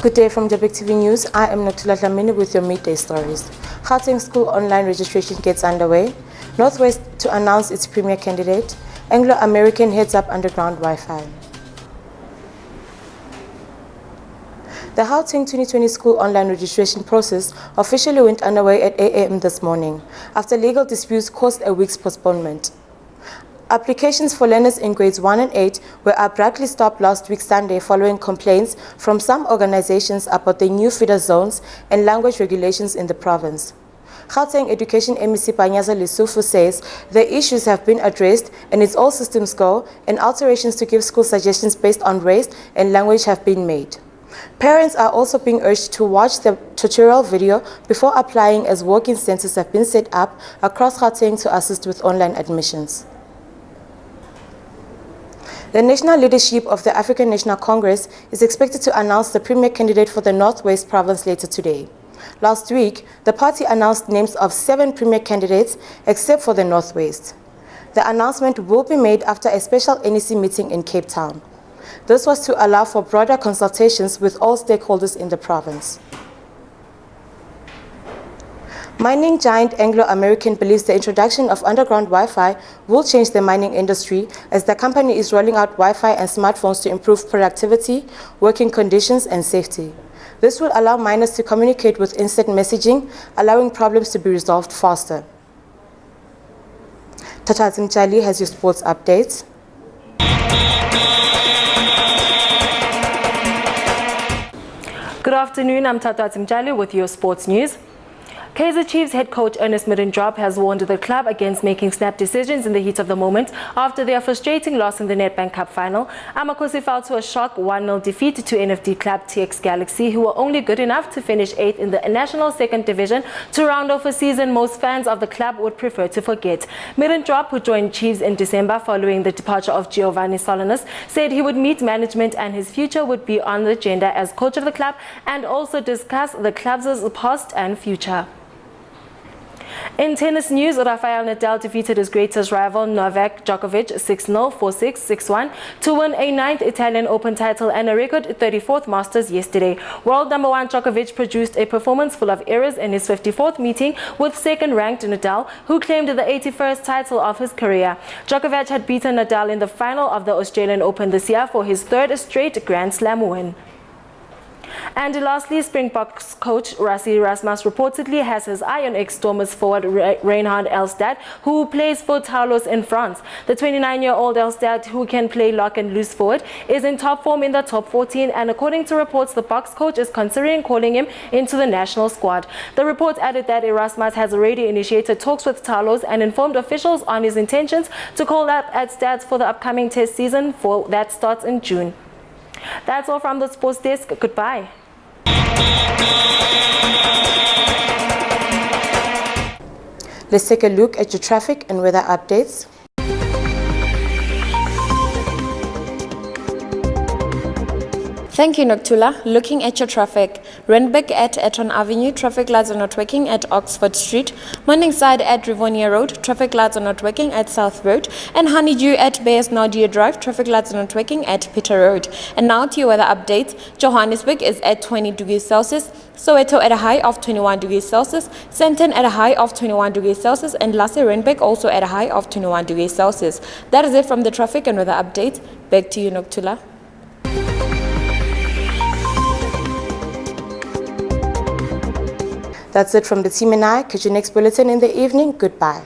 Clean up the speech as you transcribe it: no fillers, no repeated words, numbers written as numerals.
Good day from Joburgtv News. I am Notula Dlamini with your midday stories. Gauteng school online registration gets underway. Northwest to announce its premier candidate. Anglo-American heads up underground Wi-Fi. The Gauteng 2020 school online registration process officially went underway at 8 a.m. this morning, after legal disputes caused a week's postponement. Applications for learners in grades 1 and 8 were abruptly stopped last week Sunday following complaints from some organizations about the new feeder zones and language regulations in the province. Gauteng Education MEC Panyaza Lesotho says the issues have been addressed and it's all systems go, and alterations to give school suggestions based on race and language have been made. Parents are also being urged to watch the tutorial video before applying, as walk-in centers have been set up across Gauteng to assist with online admissions. The national leadership of the African National Congress is expected to announce the premier candidate for the Northwest province later today. Last week, the party announced names of 7 premier candidates except for the Northwest. The announcement will be made after a special NEC meeting in Cape Town. This was to allow for broader consultations with all stakeholders in the province. Mining giant Anglo-American believes the introduction of underground Wi-Fi will change the mining industry, as the company is rolling out Wi-Fi and smartphones to improve productivity, working conditions, and safety. This will allow miners to communicate with instant messaging, allowing problems to be resolved faster. Tata Zimchali has your sports updates. Good afternoon, I'm Tata Zimchali with your sports news. Kaizer Chiefs head coach Ernest Middendorp has warned the club against making snap decisions in the heat of the moment after their frustrating loss in the Nedbank Cup final. Amakosi fell to a shock 1-0 defeat to NFD club TX Galaxy, who were only good enough to finish 8th in the national 2nd division to round off a season most fans of the club would prefer to forget. Middendorp, who joined Chiefs in December following the departure of Giovanni Solinas, said he would meet management and his future would be on the agenda as coach of the club, and also discuss the club's past and future. In tennis news, Rafael Nadal defeated his greatest rival Novak Djokovic 6-0, 4-6, 6-1 to win a 9th Italian Open title and a record 34th Masters yesterday. World number 1 Djokovic produced a performance full of errors in his 54th meeting with 2nd-ranked Nadal, who claimed the 81st title of his career. Djokovic had beaten Nadal in the final of the Australian Open this year for his 3rd straight Grand Slam win. And lastly, Springboks coach Rassie Erasmus reportedly has his eye on ex-Stormers forward Reinhard Elstad, who plays for Toulouse in France. The 29-year-old Elstad, who can play lock and loose forward, is in top form in the top 14, and according to reports, the Boks coach is considering calling him into the national squad. The report added that Erasmus has already initiated talks with Toulouse and informed officials on his intentions to call up Elstad for the upcoming test season that starts in June. That's all from the sports desk. Goodbye. Let's take a look at your traffic and weather updates. Thank you, Noctula. Looking at your traffic. Randburg at Eton Avenue, traffic lights are not working at Oxford Street. Morningside at Rivonia Road, traffic lights are not working at South Road. And Honeydew at Bayes Nadia Drive, traffic lights are not working at Peter Road. And now to your weather updates. Johannesburg is at 20 degrees Celsius. Soweto at a high of 21 degrees Celsius. Sandton at a high of 21 degrees Celsius. And lastly, Randburg also at a high of 21 degrees Celsius. That is it from the traffic and weather update. Back to you, Noctula. That's it from the team and I. Catch you next bulletin in the evening. Goodbye.